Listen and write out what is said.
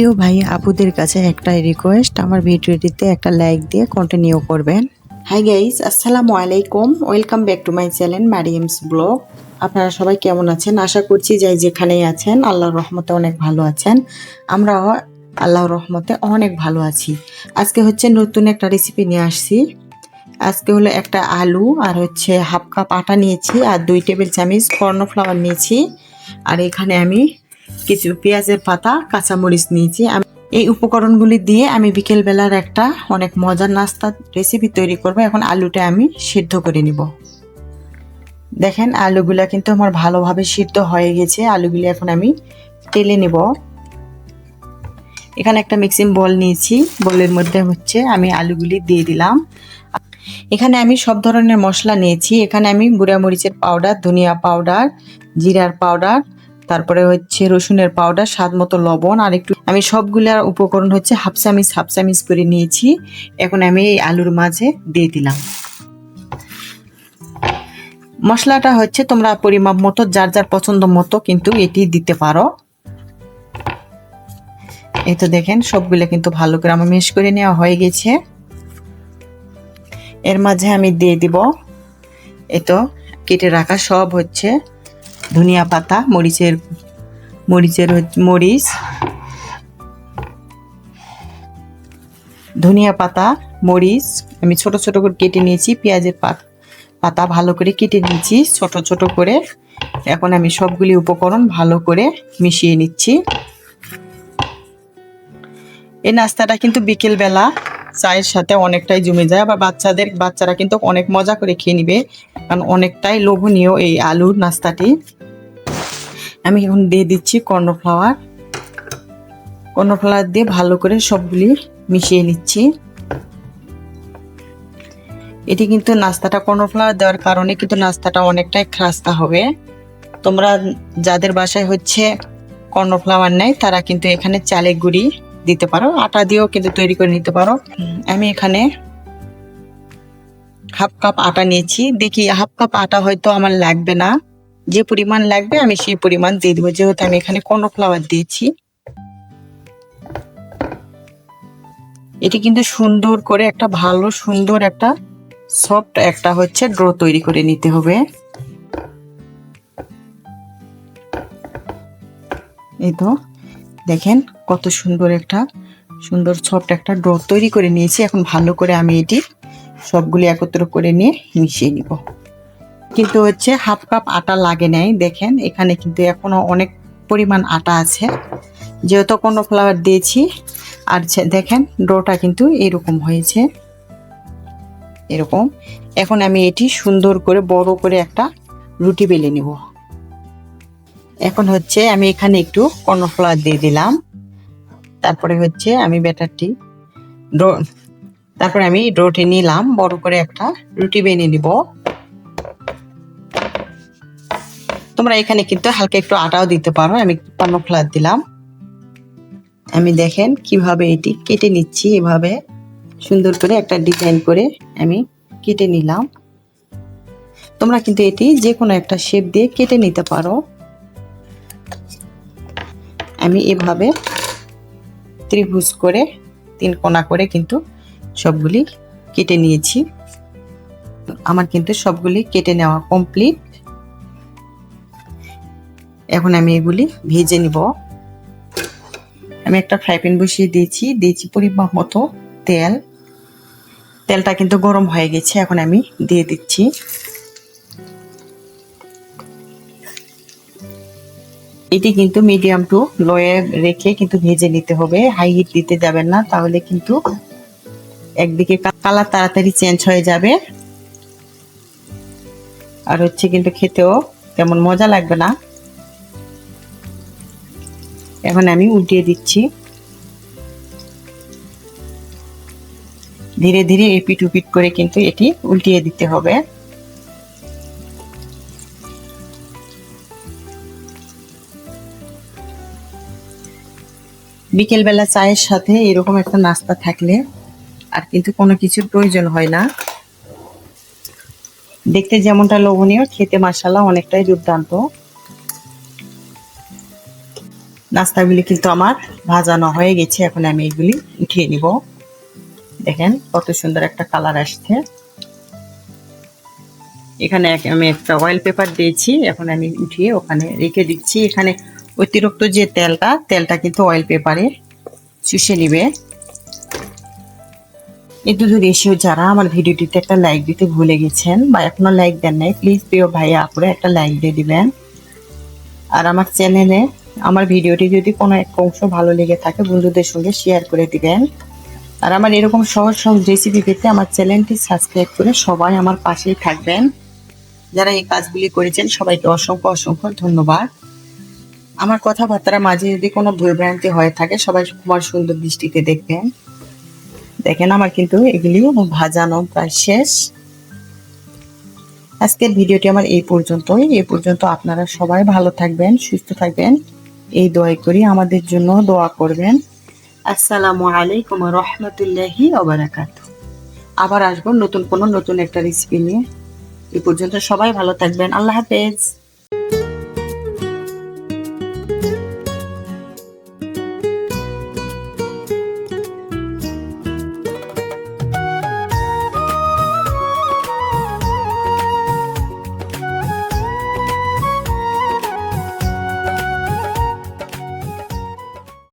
প্রিয় ভাই আপুদের কাছে একটাই রিকোয়েস্ট, আমার ভিডিওটিতে একটা লাইক দিয়ে কন্টিনিউ করবেন। হাই গাইস, আসসালামু আলাইকুম, welcome back to my channel Mariam's blog. আপনারা সবাই কেমন আছেন? আশা করছি যাই যেখানেই আছেন আল্লাহর রহমতে অনেক ভালো আছেন। আমরাও আল্লাহর রহমতে অনেক ভালো আছি। আজকে হচ্ছে নতুন একটা রেসিপি নিয়ে আসছি। আজকে হলো একটা আলু আর হচ্ছে হাফ কাপ আটা নিয়েছি আর 2 টেবিল চামচ কর্নফ্লাওয়ার নিয়েছি। আর এখানে আমি কিছু পেঁয়াজের পাতা কাঁচামরিচ নিয়েছি। এই উপকরণগুলি দিয়ে আমি বিকেলবেলার একটা অনেক মজার নাস্তার রেসিপি তৈরি করব। এখন আলুটা আমি সিদ্ধ করে নিব। দেখেন আলুগুলা কিন্তু আমার ভালোভাবে সিদ্ধ হয়ে গেছে। আলুগুলি এখন আমি তেলে নেব। এখানে একটা মিক্সিং বোল নিয়েছি, বোলের মধ্যে হচ্ছে আমি আলুগুলি দিয়ে দিলাম। এখানে আমি সব ধরনের মশলা নিয়েছি। এখানে আমি গুঁড়া মরিচের পাউডার, ধনিয়া পাউডার, জিরার পাউডার, তারপরে হচ্ছে রসুনের পাউডার, স্বাদ মতো লবণ আর একটু আমি সবগুলার উপকরণ হচ্ছে হাফ চামচ করে নিয়েছি। এখন আমি এই আলুর মাঝে দিয়ে দিলাম। মশলাটা হচ্ছে তোমরা পরিমাপ মতো যার যার পছন্দ মতো কিন্তু এটি দিতে পারো। এই তো দেখেন সবগুলো কিন্তু ভালো করে আমার মিক্স করে নেওয়া হয়ে গেছে। এর মাঝে আমি দিয়ে দিব এই তো কেটে রাখা সব হচ্ছে ধনিয়া পাতা, মরিচ, ধনিয়া পাতা, মরিচ আমি ছোট ছোট করে কেটে নিয়েছি। পেঁয়াজের পাতা ভালো করে কেটে নিয়েছি ছোট ছোট করে। এখন আমি সবগুলি উপকরণ ভালো করে মিশিয়ে নিচ্ছি। এই নাস্তাটা কিন্তু বিকেলবেলা চায়ের সাথে অনেকটাই জমে যায়। আবার বাচ্চারা কিন্তু অনেক মজা করে খেয়ে নিবে, কারণ অনেকটাই লোভনীয় এই আলুর নাস্তাটি। আমি এখন দিয়ে দিচ্ছি কর্নফ্লাওয়ার দিয়ে ভালো করে সবগুলি মিশিয়ে নিচ্ছি। এটি কিন্তু নাস্তাটা কর্নফ্লাওয়ার দেওয়ার কারণে কিন্তু নাস্তাটা অনেকটাই খাস্তা হবে। তোমরা যাদের বাসায় হচ্ছে কর্নফ্লাওয়ার নেই তারা কিন্তু এখানে চালের গুঁড়ি দিতে পারো, আটা দিয়েও কিন্তু তৈরি করে নিতে পারো। আমি এখানে হাফ কাপ আটা নিয়েছি। দেখি হাফ কাপ আটা হয়তো আমার লাগবে না, যে পরিমাণ লাগবে আমি সেই পরিমাণ দিয়ে দেবো, যেহেতু আমি এখানে কর্নফ্লাওয়ার দিয়েছি। এটি কিন্তু সুন্দর করে একটা ভালো সুন্দর একটা সফট একটা হচ্ছে ডো তৈরি করে নিতে হবে। এই তো দেখেন কত সুন্দর সফট একটা ডো তৈরি করে নিয়েছি। এখন ভালো করে আমি এটি সবগুলি একত্র করে নিয়ে মিশিয়ে নিব। কিন্তু হচ্ছে হাফ কাপ আটা লাগে নাই, দেখেন এখানে কিন্তু এখনো অনেক পরিমাণ আটা আছে, যেহেতু কর্নফ্লাওয়ার দিয়েছি। আর দেখেন ডোটা কিন্তু এরকম হয়েছে, এরকম। এখন আমি এটি সুন্দর করে বড় করে একটা রুটি বেলে নিব। এখন হচ্ছে আমি এখানে একটু কর্নফ্লাওয়ার দিয়ে দিলাম। তারপরে হচ্ছে আমি তারপরে আমি ডোটি নিলাম, বড় করে একটা রুটি বেলে নিব। তোমরা এখানে কিন্তু হালকা একটু আটাও দিতে পারো, আমি কর্নফ্লাওয়ার দিলাম। আমি দেখেন কিভাবে এটি কেটে নিচ্ছি, এভাবে সুন্দর করে একটা ডিজাইন করে আমি কেটে নিলাম। তোমরা কিন্তু এটি যে কোনো একটা শেপ দিয়ে কেটে নিতে পারো। আমি এভাবে ত্রিভুজ করে 3 কোণা করে কিন্তু সবগুলি কেটে নিয়েছি। আমার কিন্তু সবগুলি কেটে নেওয়া কমপ্লিট। এখন আমি এগুলি ভেজে নিব। আমি একটা ফ্রাই প্যান বসিয়ে দিয়েছি পরিমাপ মতো তেলটা কিন্তু গরম হয়ে গেছে। এখন আমি দিয়ে দিচ্ছি। এটি কিন্তু মিডিয়াম টু লোয়ে রেখে কিন্তু ভেজে নিতে হবে, হাই হিট দিতে যাবেন না, তাহলে কিন্তু একদিকে কালার তাড়াতাড়ি চেঞ্জ হয়ে যাবে আর হচ্ছে কিন্তু খেতেও তেমন মজা লাগবে না। এখন আমি উল্টিয়ে দিচ্ছি। ধীরে ধীরে এপিট ওপিট করে কিন্তু এটি উল্টিয়ে দিতে হবে। বিকেলবেলা চায়ের সাথে এরকম একটা নাস্তা থাকলে আর কিন্তু কোনো কিছুর প্রয়োজন হয় না। দেখতে যেমনটা লোভনীয়, খেতে মাশাআল্লাহ অনেকটাই দুর্দান্ত। নাস্তাগুলি কিন্তু আমার ভাজানো হয়ে গেছে, এখন আমি এগুলি উঠিয়ে নিব। দেখেন কত সুন্দর একটা কালার আসছে। এখানে আমি একটা অয়েল পেপার দিয়েছি, এখন আমি উঠিয়ে ওখানে রেখে দিচ্ছি। এখানে অতিরিক্ত যে তেলটা কিন্তু অয়েল পেপারে চুষে নিবে। একটু দূর এসেও যারা আমার ভিডিওটিতে একটা লাইক দিতে ভুলে গেছেন বা এখনো লাইক দেন নাই, প্লিজ প্রিয় ভাইয়া আপুরে একটা লাইক দিয়ে দিবেন। আর আমার চ্যানেলে আমার ভিডিওটি যদি কোনো এক অংশ ভালো লেগে থাকে বন্ধুদের সঙ্গে শেয়ার করে দিবেন। আর আমার এরকম সহজ সহজ রেসিপি পেতে আমার চ্যানেলটি সাবস্ক্রাইব করে সবাই আমার পাশেই থাকবেন। যারা এই কাজগুলি করেছেন সবাইকে অসংখ্য অসংখ্য ধন্যবাদ। আমার কথাবার্তার মাঝে যদি কোনো ভুলভ্রান্তি হয়ে থাকে সবাই আমার সুন্দর দৃষ্টিতে দেখবেন। দেখেন আমার কিন্তু এগুলি ভাজানো প্রায় শেষ। আজকের ভিডিওটি আমার এই পর্যন্তই। এই পর্যন্ত আপনারা সবাই ভালো থাকবেন, সুস্থ থাকবেন, এই দোয়া করি। আমাদের জন্য দোয়া করবেন। আসসালামু আলাইকুম ওয়া রাহমাতুল্লাহি ওয়া বারাকাতুহু। আবার আসবো নতুন একটা রেসিপি নিয়ে। এই পর্যন্ত সবাই ভালো থাকবেন। আল্লাহ হাফেজ।